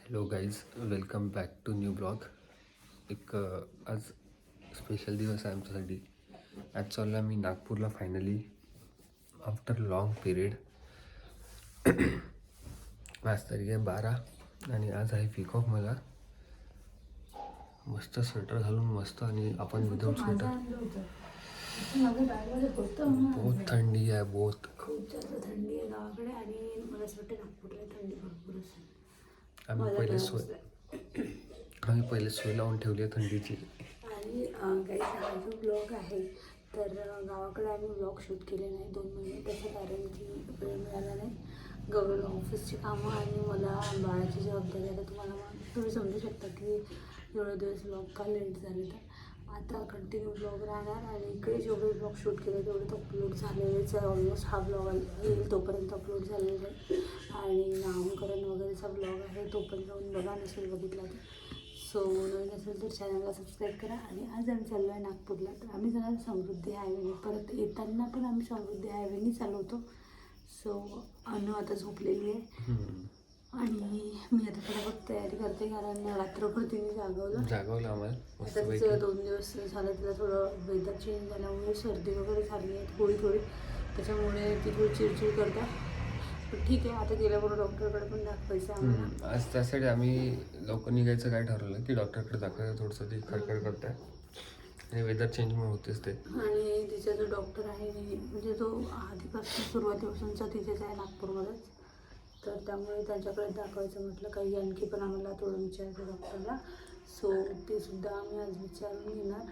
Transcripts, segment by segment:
Hello guys, welcome back to new blog. आज special दिवस आहे आमच्यासाठी. आज चालला मी नागपूरला फायनली आफ्टर लॉंग पिरियड. आज तारीख आहे 12 आणि आज आहे वीक ऑफ. मला मस्त स्वेटर घालून मस्त आणि आपण विदाऊट स्वेटर. बहुत थंडी आहे, बहुत खूप जास्त थंडी आहे गावाकडे आणि मला असं वाटतं नागपूरला थंडी भरपूर असेल. आम्ही पहिले सोय लावून ठेवली आहे थंडीची. आणि काही हा जो ब्लॉग आहे तर गावाकडे आम्ही ब्लॉग शूट केले नाही 2 महिने. त्याचं कारण की वेळ मिळाला नाही. गौरवला ऑफिसची कामं आणि मला बाळाची जबाबदारी. आता तुम्ही समजू शकता की एवढे दिवस ब्लॉग का लेट झाले. तर आता कंटिन्यू ब्लॉग राहणार आणि इकडे जेवढे ब्लॉग शूट केले तेवढे तर अपलोड झालेलेच आहे. ऑलमोस्ट हा ब्लॉग येईल तोपर्यंत अपलोड झालेला आहे. आणि नामकरण वगैरेचा ब्लॉग आहे तोपर्यंत जाऊन बघा, नसेल बघितला तर. सो नवीन असेल तर चॅनलला सबस्क्राईब करा. आणि आज आम्ही चाललो आहे नागपूरला. तर आम्ही जाणार समृद्धी हायवेने. परत येताना पण आम्ही समृद्धी हायवेने चालवतो. सो अनु आता झोपलेली आहे आणि मी आता फटाफट तयारी करते कारण रात्रभर तिने जागवलं आम्हाला. आता 2 दिवस झालं तिला थोडं वेदर चेंज झाल्यामुळे सर्दी वगैरे झाली आहे थोडी. त्याच्यामुळे ती थोडी चिडचिड करते. पण ठीक आहे, आता गेल्याबरोबर डॉक्टरकडे पण दाखवायचं आम्हाला. आज त्यासाठी आम्ही लवकर निघायचं काय ठरवलं की डॉक्टरकडे दाखवायचं. थोडंसं ती खडखड करत आहे आणि वेदर चेंजमुळे होतेच ते. आणि तिचा जो डॉक्टर आहे म्हणजे तो आधीपासून सुरुवातीपासूनचा तिथेच आहे नागपूरमध्येच. तर त्यामुळे त्यांच्याकडे दाखवायचं म्हटलं. काही आणखी पण आम्हाला थोडं विचारायचं डॉक्टरला. सो ते सुद्धा आम्ही आज विचारून घेणार.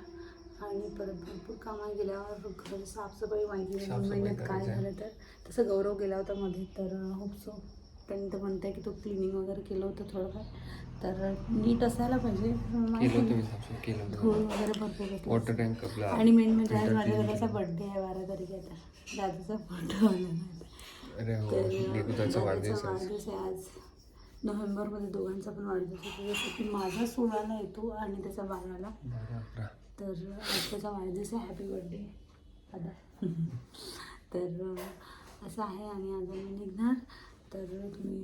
आणि परत भरपूर कामं गेल्यावर घर साफसफाई माहिती नाही 2 महिन्यात काय झालं. तर तसं गौरव गेला होता मध्ये. तर होपसो त्यांनी तर म्हणत आहे की तो क्लिनिंग वगैरे केलं होतं थोडंफार. तर नीट असायला पाहिजे. धूळ वगैरे भरपूर घेतलं. आणि मेन म्हणजे आज माझ्या दादाचा बड्डे आहे 12 तारखेला. दादाचा फोटो वाढदिवस आहे आज. नोव्हेंबरमध्ये दोघांचा पण वाढदिवस होतो. जसं की माझा 16ला येतो आणि त्याचा 12ला. तर आज त्याचा वाढदिवस आहे. हॅपी बर्थडे दादा. तर असं आहे आणि आज आम्ही निघणार. तर तुम्ही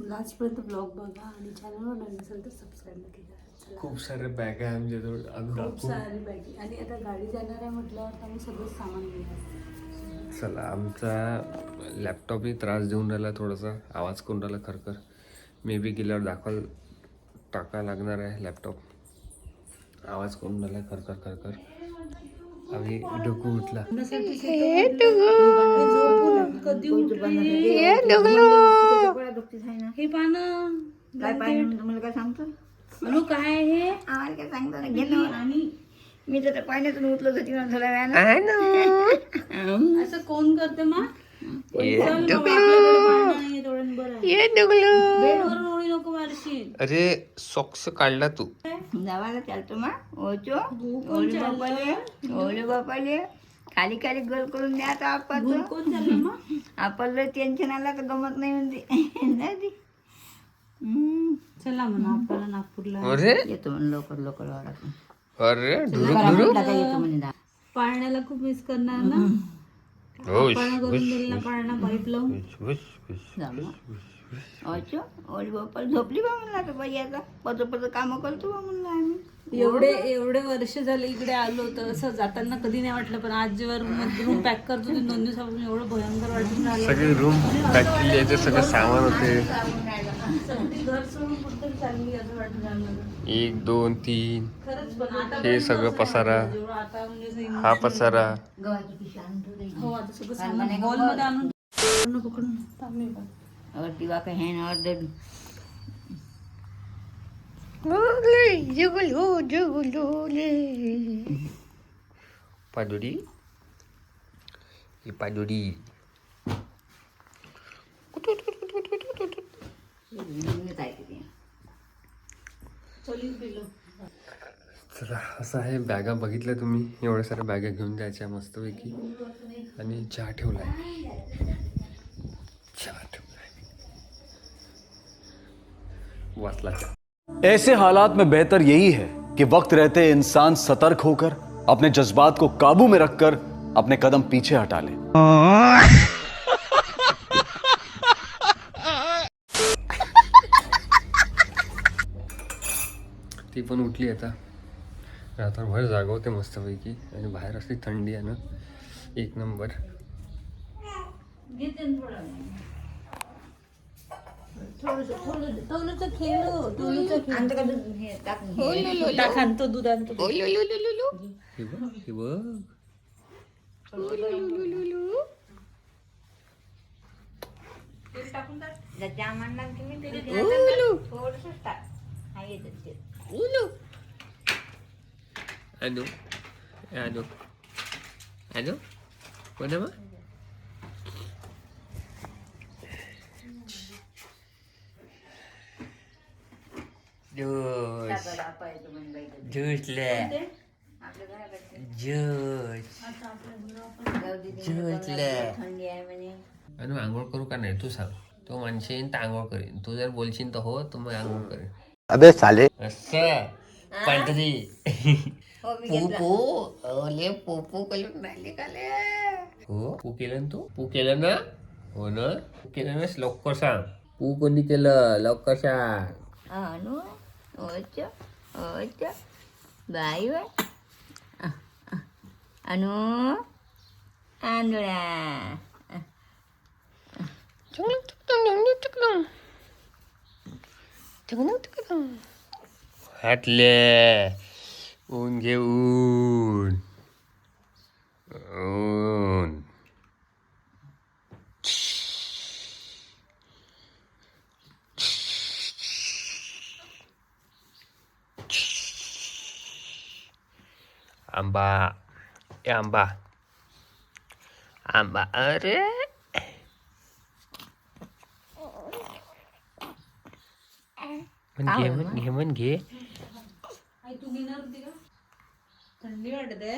लास्टपर्यंत ब्लॉग बघा आणि चॅनलवर नवीन असेल तर सबस्क्राईब नक्की करा. खूप सारे बॅग आहे आमच्याजवळ. खूप सारी बॅग आणि आता गाडी जाणार आहे म्हटल्यावर आम्ही सगळं सामान घेणार. चला, आमचा लॅपटॉपही त्रास देऊन राहिला, थोडासा आवाज करून राहिला खरखर. मे बी गेल्यावर टाकायला लागणार आहे लॅपटॉप. आवाज करून राहिला खरखर. आम्ही डोकू उठला. हे पानं काय पाहिजे तुम्हाला काय सांगतो म्हणू काय हे आम्हाला काय सांगतो ना घेणं. आणि मी तर पाण्यातून उठलो होती थोड्या वेळानं. असं कोण करते मग अरे सॉक्स काढला तू जावायला चालतो मग ओले बापाले खाली गोल करून द्या. आपण टेन्शन आला तर गमत नाही म्हणते. चला म्हणा आपल्याला नागपूरला येतो म्हणून लवकर वाढत. अरे येतो म्हणजे पाळण्याला खूप मिस करणार ना. करून दिल ना पाळणा पाईप लावून. ओली बाप्पा झोपली बा म्हणला तर बाई आता पद कामं करतो बा म्हणलं आम्ही. एवढे वर्ष झाले इकडे आलो तर असं जाताना कधी नाही वाटलं. पण आज जेव्हा रूम पॅक करतो 2 दिवसापासून एवढं भयंकर वाटून राहिलं. सगळे रूम पॅक केली आहे, सगळं सामान होते. घर सोडून कुठं चालली असं वाटून राहिलं. 1 2 3 खरंच. पण आता हे सगळं पसारा, आता म्हणजे हा पसारा. हो आता सगळं सामान हॉलमध्ये आणून पकडून और दिवा का है ना और दे पादुडी ही पादुडी. चला, असं आहे. बॅगा बघितल्या तुम्ही, एवढ्या साऱ्या बॅगा घेऊन जायच्या मस्तपैकी. आणि चहा ठेवलाय. वाचला चहा. ऐसे हालात में बेहतर यही है कि वक्त रहते इंसान सतर्क होकर अपने जज्बात को काबू में रखकर अपने कदम पीछे हटा ले. ती पण उठली आता. रात्रभर जागवते मस्तपैकी आणि बाहेर असली थंडी आहे ना एक नंबर. हे बघ. Ano? Ano? Ano? Ano naman? Juice. Juice le. Juice. Juice le. अनु आंघोळ करू का नाही तू सांग. तो म्हणशील तर आंघोळ करीन. तू जर बोलशील तर हो तर मग आंघोळ करेन. अबे साले असं पांढरी पोपो ओले पोपो करून राहिले का ले? हो पू केलं ना तू पू केलं ना. हो ना पू केलं ना. लवकर सांग पू कोणी केलं लवकर सांग. अनु ओच ओच बाई बाय अनु आंधळा हातले ऊन घे ऊन ऊन. आंबा ए आंबा आंबा अरे म्हण घे. थंडी वाटते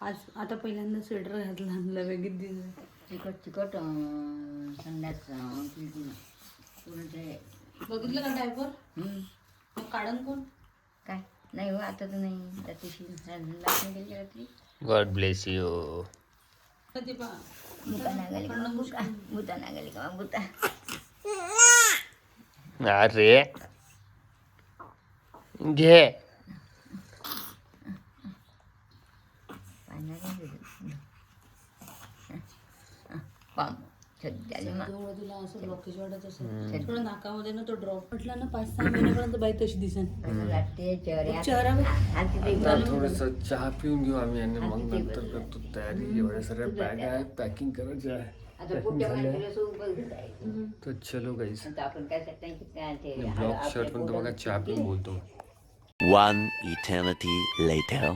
आज. आता पहिल्यांदा स्वेटर घातला आणला वेगळीच दिवस. चिकट चिकट संध्याच बघितलं का डायपर मग काढून कोण काय नाही हो आता तर नाही रात्रीशी लागून गेली रात्री गॉड ब्लेस यू. ते पहा भूता नागाली का भूता भूता नागाली का भूता अरे घे. पाम सध्या जेवढं तुला असं ब्लॉकेज वाटत असेल थोडं नाकामध्ये ना तो ड्रॉप म्हटला ना 5-6 महिन्यापर्यंत बाई तशी दिसेल. वाटते चेहरा थोडस चहा पिऊन घेऊ आम्ही आणि मग नंतर करतो तयारी. एवढ्या सगळ्या बॅग आहे पॅकिंग करायची आहे. आता पुढच्या महिन्याला सोबत घेताय तर चलो गाईस आपण काय नाही काय ते ब्लॉग शर्ट पण बघा चहा पिऊन बोलतो. One eternity later.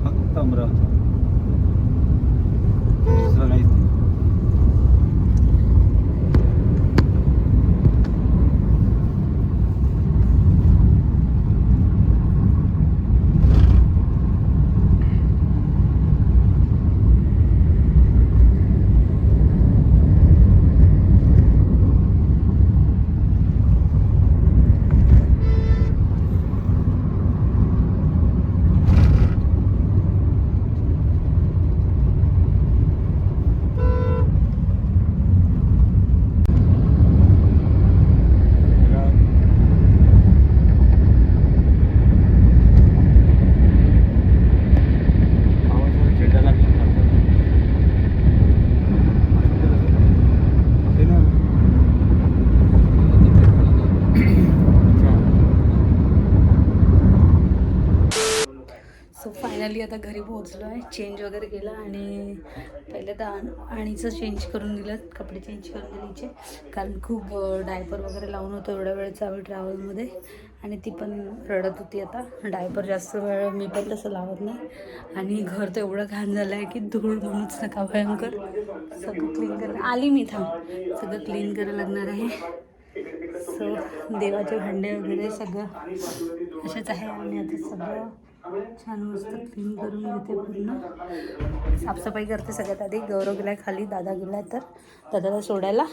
फक्त अमरावती दुसरं काहीच नाही. सो फायनली आता घरी पोहोचलो आहे. चेंज वगैरे केलं आणि पहिले तर आणीचं चेंज करून दिलं. कपडे चेंज करून दिले हिचे कारण खूप डायपर वगैरे लावून होतं एवढ्या वेळेचं आम्ही ट्रॅव्हलमध्ये. आणि ती पण रडत होती. आता डायपर जास्त वेळ मी पण तसं लावत नाही. आणि घर तर एवढं घाण झालं आहे की धूळ म्हणूच नका भयंकर. सगळं क्लीन करायला आली मी सगळं क्लीन करायला लागणार आहे. सो देवाचे भांडे वगैरे सगळं असेच आहे. आणि आता सगळं छान मस्त क्लीन करून घेते, पूर्ण साफसफाई करते सगळ्यात आधी. गौरव गेलाय खाली, दादा गेलाय तर दादाला सोडायला.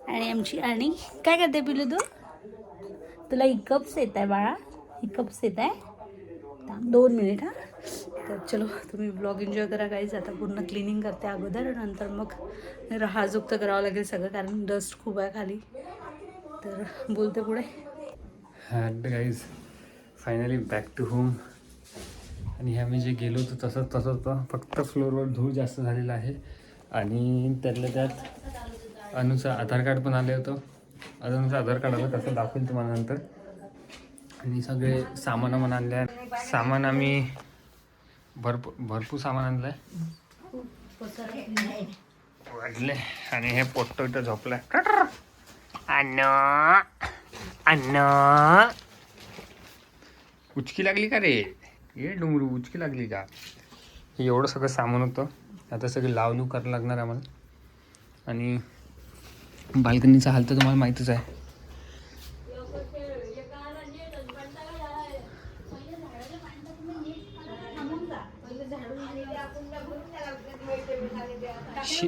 आणि आमची आणि काय करते पिलू तू? तुला हिकअप्स येत आहे बाळा, हिकअप्स येत आहे. 2 मिनिट हां. तर चलो तुम्ही ब्लॉग एन्जॉय करा गाईज. आता पूर्ण क्लिनिंग करते अगोदर, नंतर मग हाजुक तर करावं लागेल सगळं, कारण डस्ट खूप आहे खाली. तर बोलते पुढे. Guys finally back to home. आणि आम्ही जे गेलो होतो तसंच होतं, फक्त फ्लोअरवर धूळ जास्त झालेला आहे. आणि त्यातल्या त्यात अनुचं आधार कार्ड पण आलं होतं. अनुचं आधार कार्ड आलं, कसं दाखवेल तुम्हाला नंतर. आणि सगळे सामान आणले आहे. सामान आम्ही भरपूर सामान आणलं आहे, वाढले. आणि हे पोट्टो इथं झोपलाय. अन्न उचकी लागली का रे? ये डोंगरू, उचकी लागली का? हे एवढं सगळं सामान होतं. आता सगळं लावणू करायला लागणार आम्हाला. आणि बाल्कनीचा हाल तर तुम्हाला माहीतच आहे.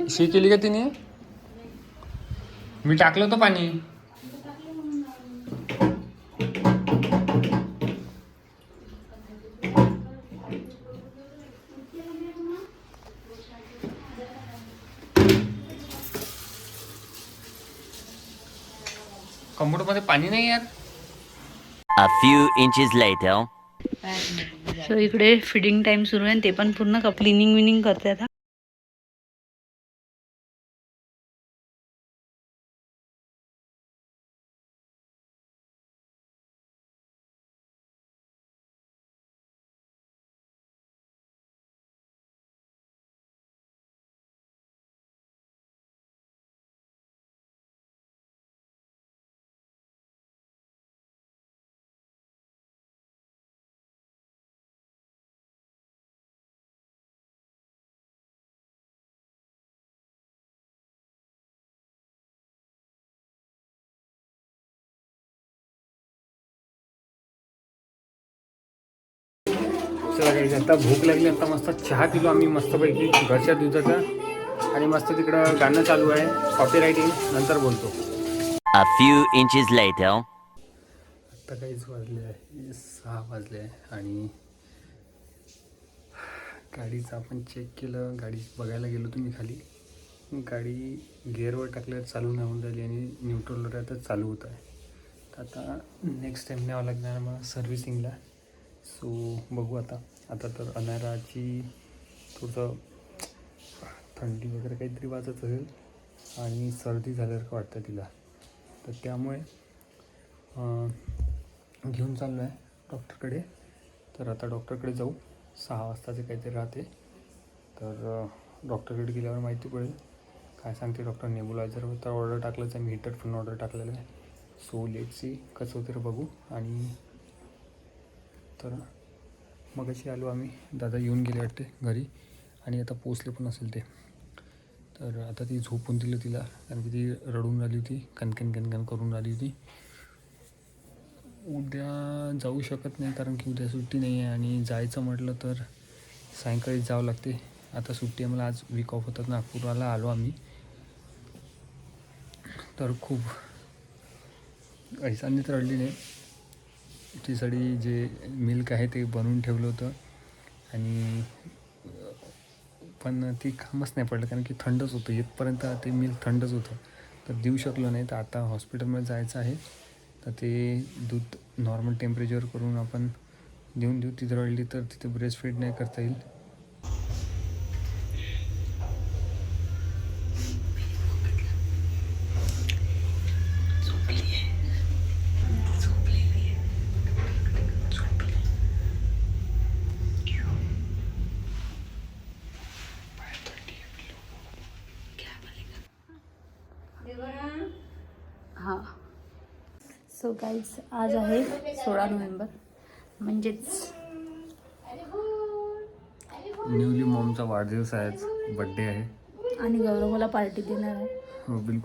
शी केली का तिने? मी टाकलं होतं पाणी. कम्प्युटरमध्ये पाणी नाही यार. A few inches later. So इकडे फिडिंग टाइम सुरू आहे, ते पण पूर्ण क्लिनिंग विनिंग करते आता. चला काही आता भूक लागली. आता मस्त चहा पिलो आम्ही मस्तपैकी घरच्या दुधाचा. आणि मस्त तिकडं गाणं चालू आहे, कॉपीराईट येईल, नंतर बोलतो. A few inches later. आत्ता काहीच वाजले आहे, 6 वाजले आहे. आणि गाडीचं आपण चेक केलं, गाडी बघायला गेलो तुम्ही खाली. गाडी गिअरवर टाकल्यावर चालू नाही होऊन राहिली आणि न्यूट्रलवर आहे तर चालू होत आहे. तर आता नेक्स्ट टाईम न्यावं लागणार मला सर्व्हिसिंगला. सो बघू आता. तर अनाराची थोडंसं थंडी वगैरे काहीतरी वाजत असेल आणि सर्दी झाल्यासारखं वाटतं तिला. तर त्यामुळे घेऊन चाललो आहे डॉक्टरकडे. तर आता डॉक्टरकडे जाऊ. 6 वाजताचे काहीतरी राहते. तर डॉक्टरकडे गेल्यावर माहिती पडेल काय सांगते डॉक्टर. नेबुलायझर तर ऑर्डर टाकलंच आहे मी, हीटर पण ऑर्डर टाकलेलं आहे. सो लेट सी कसं होतं बघू. आणि तर मग अशी आलो आम्ही, दादा येऊन गेले वाटते घरी. आणि आता पोचले पण असेल ते. तर आता ती झोपून दिलं तिला, कारण की ती रडून राहिली होती, कणकण करून राहिली होती. उद्या जाऊ शकत नाही कारण की उद्या सुट्टी नाही आहे. आणि जायचं म्हटलं तर सायंकाळी जावं लागते. आता सुट्टी आहे मला, आज वीक ऑफ होतात. नागपूरला आलो आम्ही. तर खूप ऐसांनी तर रडली नाही. तिसाठी जे मिल्क आहे ते बनवून ठेवलं होतं. आणि पण ती कामच नाही पडलं कारण की थंडच होतं. येतपर्यंत ते मिल्क थंडच होतं, तर देऊ शकलो नाही. तर आता हॉस्पिटलमध्ये जायचं आहे. तर ते दूध नॉर्मल टेम्परेचर करून आपण देऊन देऊ. तिथं रडली तर तिथे ब्रेस्ट फीड नाही करता येईल. हां. सो गाईज आज आहे 16 नोव्हेंबर, म्हणजेच न्यूली मॉमचा वाढदिवस आहे, आज बड्डे आहे. आणि गौरव मला पार्टी देणार आहे. हो बिलकुल.